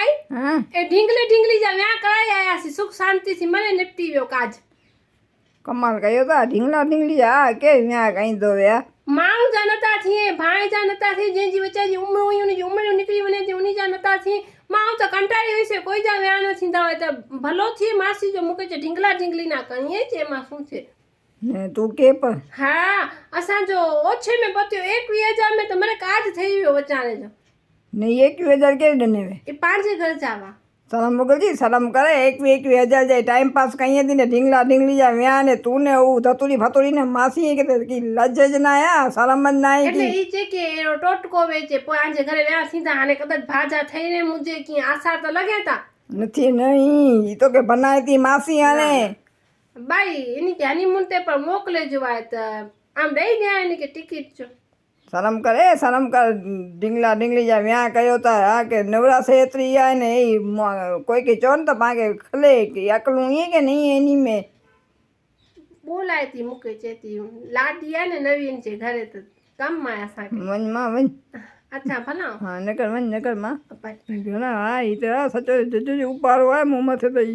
भाई हाँ ए ढींगली ढींगली जा व्याह कराई आया सी सुख शांति थी मने निपटी वियो काज कमाल कयो था ढींगला ढींगली आ के यहाँ कहीं दो या माण्हू जा नथा थिए भाई जा नथा थिए जंहिंजी वीचारी उमिरि हुई उनजी उमिरि निकिरी वञे थी उन जा नथा थिए माण्हू त कंटाળી हुई से कोई जा विया न थींदा हुआ त भलो थिए मासी जो मूंखे चए ढींगला ढींगली ना कहीं हे चए मां શું છે ने तू के पर हा असांजो ओछे में पतियो 21,000 में त मने काज થઈ वियो वीचारे जो ने 21,000 के डने वे એ પાંચે ઘર જાવા शर्म मुगल जी शर्म करे 21,000 जाए टाइम पास कहीं थी ने ढींगला ढींगली जा व्या ने तू ने वो धतुरी भतुरी ने मासी के की लज ज ना आया शर्म ज ना आई એટલે की ઈ છે કે એનો ટોટકો વેચે પાંચે ઘરે વ્યા સીધા આને કદાચ ભાજા થઈને મુજે કી આસાર તો લગે તા નથી नहीं ये तो के बनाई थी मासी आने બાઈ એની કે હનીમૂન તે પર મોકલે જોવાય त આમ દઈ દે એની કે ટિકિટ છો शर्म करे शर्म कर ढींगला ढींगली जा व्या कयो था आ के नवरा से एतरी आए ने कोई के चोन तो पाके खले कि अकलू ये के नहीं एनी में બોલાય તી મૂકે ચેતી લાડી આ ને નવીન છે ઘરે તો કામ માં આસા કે वन मां वन અચ્છા ભલા हाँ नकर वन नकर मां અપાય घणा हाँ ये तो सचो जो ऊपर है मुंह मथे तो